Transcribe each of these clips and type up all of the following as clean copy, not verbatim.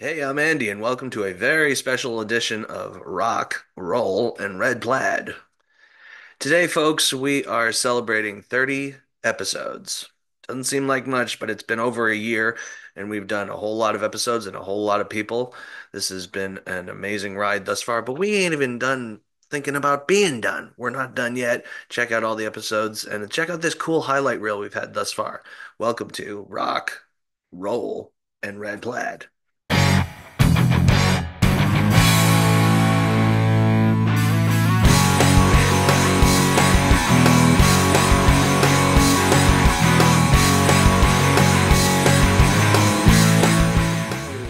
Hey, I'm Andy, and welcome to a very special edition of Rock, Roll, and Red Plaid. Today, folks, we are celebrating 30 episodes. Doesn't seem like much, but it's been over a year, and we've done a whole lot of episodes and a whole lot of people. This has been an amazing ride thus far, but we ain't even done thinking about being done. We're not done yet. Check out all the episodes and check out this cool highlight reel we've had thus far. Welcome to Rock, Roll, and Red Plaid.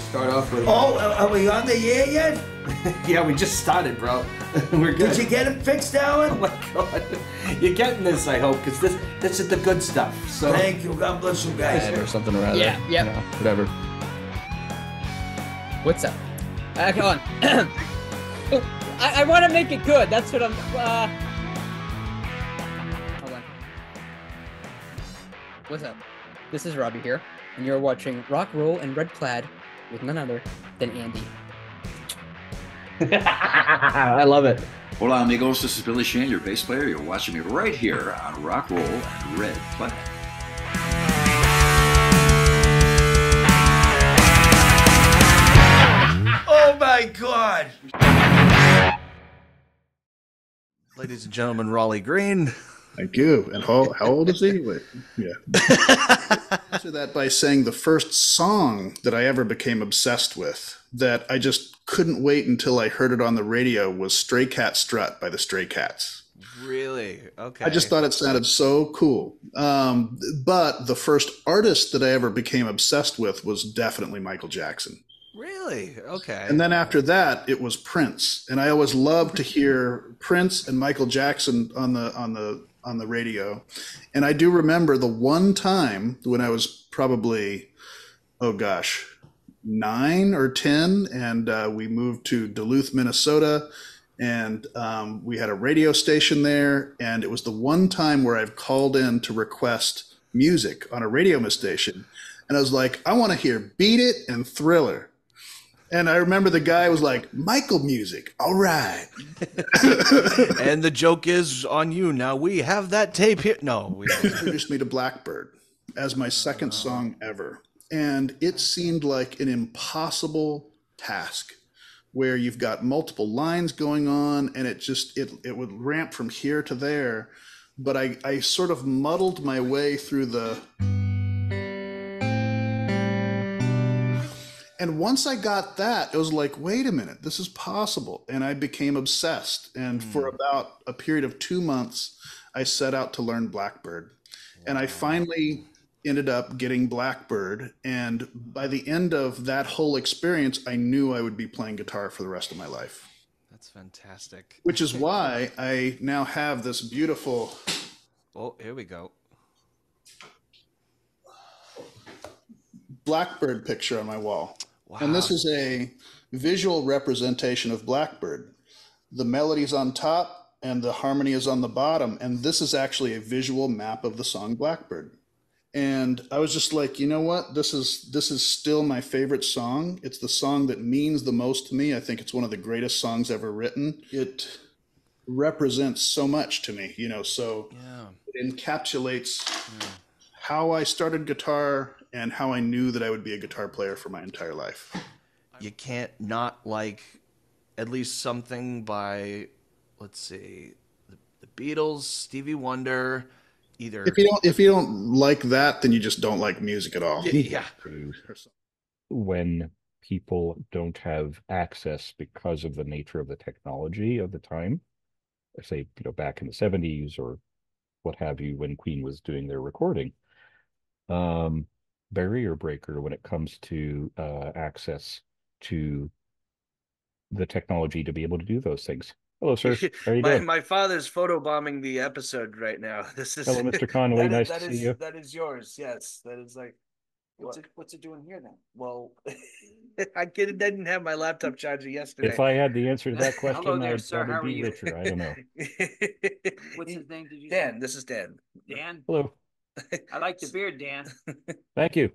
Start off with. Oh, are we on the air yet? Yeah, we just started, bro. We're good. Did you get it fixed, Oh Alan? my god, you're getting this, I hope, because this is the good stuff. So Thank you. God bless you guys. Or something or other. Yeah, yep. You know, whatever. What's up? Come on. Oh, I want to make it good. That's what I'm. Hold on. What's up? This is Robbie here, and you're watching Rock, Roll, and Red Plaid with none other than Andy. I love it. Hola, amigos. This is Billy Shane, your bass player. You're watching me right here on Rock, Roll, and Red Plaid. Oh my God! Ladies and gentlemen, Raleigh Green. Thank you. And how old is he? Wait, yeah. Answer that by saying the first song that I ever became obsessed with, that I just couldn't wait until I heard it on the radio, was Stray Cat Strut by the Stray Cats. Really? Okay. I just thought it sounded so cool. But the first artist that I ever became obsessed with was definitely Michael Jackson. Really? Okay. And then after that, it was Prince. And I always loved to hear Prince and Michael Jackson on the radio. And I do remember the one time when I was probably, oh gosh, 9 or 10, and we moved to Duluth, Minnesota, and we had a radio station there. And it was the one time where I've called in to request music on a radio station. And I was like, I want to hear Beat It and Thriller. And I remember the guy was like, Michael music, all right. And the joke is on you. Now we have that tape here. No, we don't. Introduced me to Blackbird as my second song ever. And it seemed like an impossible task where you've got multiple lines going on, and it would ramp from here to there. But I sort of muddled my way through the... And once I got that, it was like, wait a minute, this is possible. And I became obsessed. And for about a period of 2 months, I set out to learn Blackbird. And I finally ended up getting Blackbird. And by the end of that whole experience, I knew I would be playing guitar for the rest of my life. That's fantastic. Which is why I now have this beautiful... Oh, here we go. Blackbird picture on my wall. Wow. And this is a visual representation of Blackbird. The melody's on top and the harmony is on the bottom. And this is actually a visual map of the song Blackbird. And I was just like, you know what? This is still my favorite song. It's the song that means the most to me. I think it's one of the greatest songs ever written. It represents so much to me, so Yeah. it encapsulates how I started guitar and how I knew that I would be a guitar player for my entire life. You can't not like at least something by, let's see, the Beatles, Stevie Wonder, either. If you don't like that, then you just don't like music at all. Yeah. When people don't have access because of the nature of the technology of the time, say, back in the 70s or what have you, when Queen was doing their recording, barrier breaker when it comes to access to the technology to be able to do those things. Hello, sir. How are you doing? My father's photobombing the episode right now. This is Hello, Mr. Connolly. that is- Nice that to is- see you. That is yours. Yes, that is like. What's it doing here then? Well, didn't have my laptop charger yesterday. If I had the answer to that question, Hello there, I'd sir. How probably are be you? richer. I don't know. What's his name? Did you Dan, say? this is Dan. Dan. Hello. I like the beard, Dan. Thank you.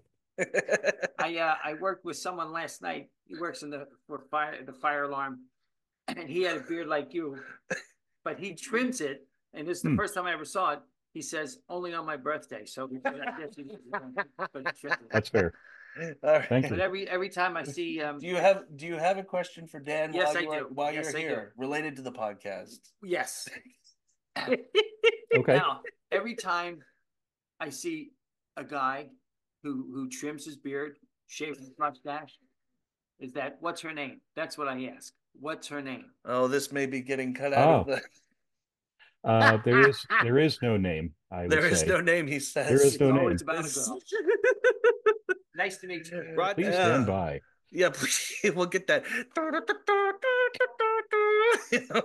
I worked with someone last night. He works in the fire alarm, and he had a beard like you, but he trims it. And this is the first time I ever saw it. He says only on my birthday. So I guess but he trims it. That's fair. All right. Thank But you. every time I see Do you have a question for Dan Yes, while I you are do. while Yes, you're I do. here related to the podcast? yes. Okay. Now, every time I see a guy who trims his beard, shaves his mustache, is that what's her name? That's what I ask. What's her name? Oh, this may be getting cut out of Oh, the. there is no name, I would There is say. no name, he There says. is It's no always name. about a girl. Nice to meet you. Rod, Please stand by. yeah, please, we'll get that. You know?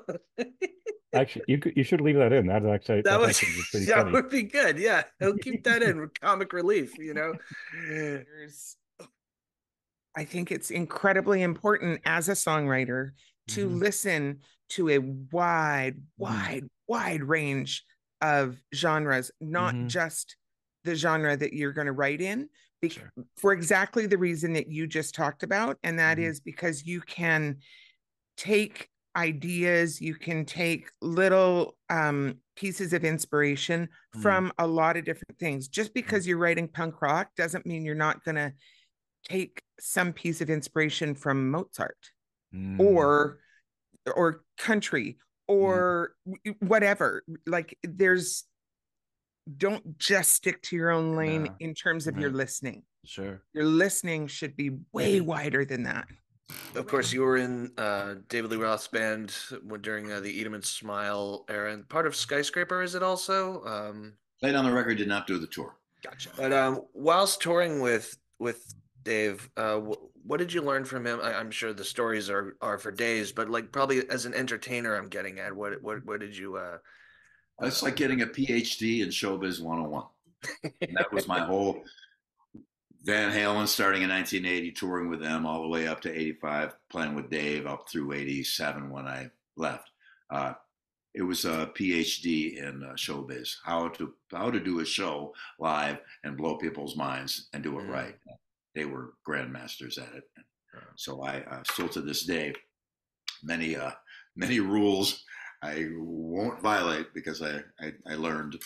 Actually, you should leave that in. That That was actually be pretty that funny. would be good. Yeah, he'll keep that in comic relief. You know. There's I think it's incredibly important as a songwriter to listen to a wide range of genres, not just the genre that you're going to write in, Sure. for exactly the reason that you just talked about. And that is because you can take ideas, you can take little pieces of inspiration from a lot of different things. Just because you're writing punk rock doesn't mean you're not going to take some piece of inspiration from Mozart or country or whatever. Like there's don't just stick to your own lane No. in terms of your Right. listening. Sure. Your listening should be way wider than that. Of course, you were in David Lee Roth's band during the Eat 'em and Smile era, and part of Skyscraper, is it also? Played on the record, did not do the tour. Gotcha. But whilst touring with Dave, what did you learn from him? I'm sure the stories are for days, but like probably as an entertainer, I'm getting at what did you It's like getting a PhD in showbiz 101. And that was my whole Van Halen starting in 1980, touring with them all the way up to 85, playing with Dave up through 87 when I left. It was a PhD in showbiz, how to do a show live and blow people's minds and do it right. They were grandmasters at it. So I still to this day, many rules I won't violate because I learned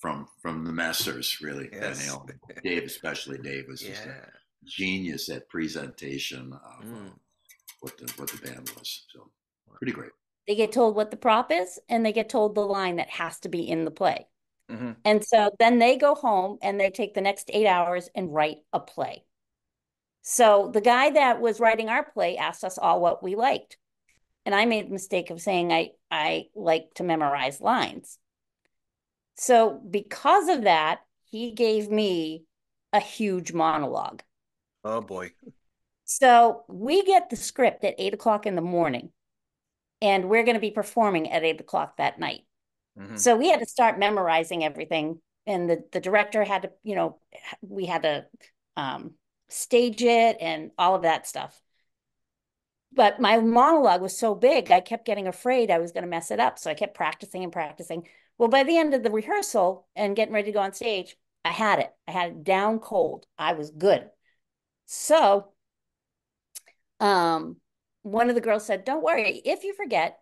from the masters really. Yes. Van Halen. Dave especially. Dave was just a genius at presentation of what the band was. So pretty great. They get told what the prop is, and they get told the line that has to be in the play. Mm-hmm. And so then they go home and they take the next 8 hours and write a play. So the guy that was writing our play asked us all what we liked. And I made the mistake of saying I like to memorize lines. So because of that, he gave me a huge monologue. Oh boy. So we get the script at 8 o'clock in the morning, and we're going to be performing at 8 o'clock that night. So we had to start memorizing everything. And the director had to, we had to stage it and all of that stuff. But my monologue was so big, I kept getting afraid I was going to mess it up. So I kept practicing and practicing. Well, by the end of the rehearsal and getting ready to go on stage, I had it. I had it down cold. I was good. So one of the girls said, "Don't worry. If you forget,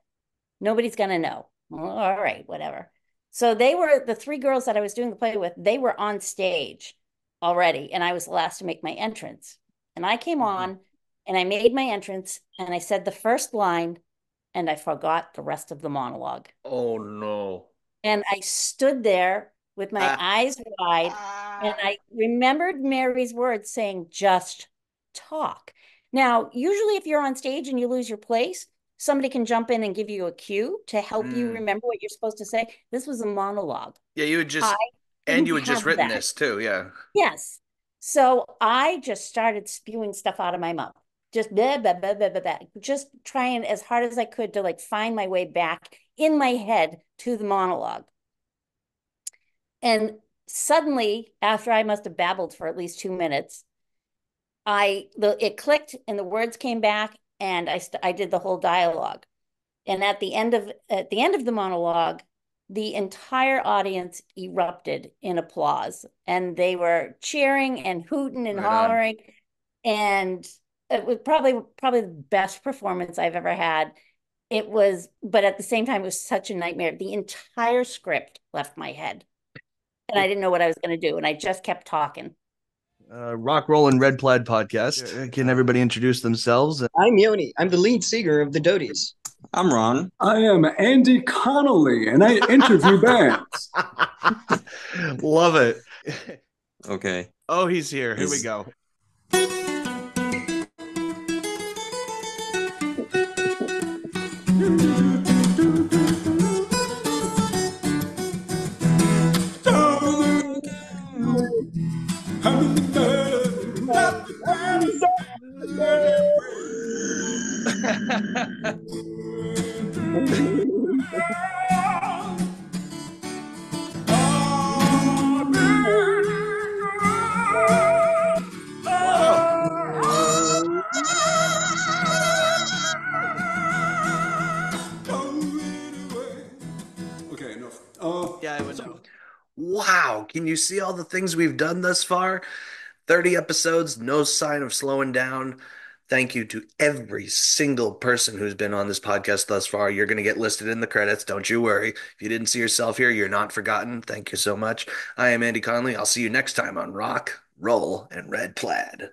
nobody's going to know." Well, all right, whatever. So they were the three girls that I was doing the play with, they were on stage already. And I was the last to make my entrance. And I came on and I made my entrance and I said the first line and I forgot the rest of the monologue. Oh no. And I stood there with my eyes wide and I remembered Mary's words saying, "Just talk." Now, usually if you're on stage and you lose your place, somebody can jump in and give you a cue to help you remember what you're supposed to say. This was a monologue. Yeah, you had just I and you didn't had just have written that. this too, yeah. Yes. So I just started spewing stuff out of my mouth. Just blah, blah, blah, blah, blah, blah. Just trying as hard as I could to like find my way back in my head to the monologue. And suddenly, after I must have babbled for at least 2 minutes, it clicked and the words came back and I did the whole dialogue. And at the end of the monologue, the entire audience erupted in applause, and they were cheering and hooting and Right on. hollering. And it was probably the best performance I've ever had. It was, but at the same time, it was such a nightmare. The entire script left my head, and I didn't know what I was going to do, and I just kept talking. Rock, Roll, and Red Plaid podcast. Can everybody introduce themselves? I'm Yoni. I'm the lead singer of the Doties. I'm Ron. I am Andy Connolly, and I interview bands. Love it. Okay. Oh, he's here. Here we go. Okay, enough. Yeah, I would know. Wow, can you see all the things we've done thus far? 30 episodes, no sign of slowing down. Thank you to every single person who's been on this podcast thus far. You're going to get listed in the credits. Don't you worry. If you didn't see yourself here, you're not forgotten. Thank you so much. I am Andy Conley. I'll see you next time on Rock, Roll, and Red Plaid.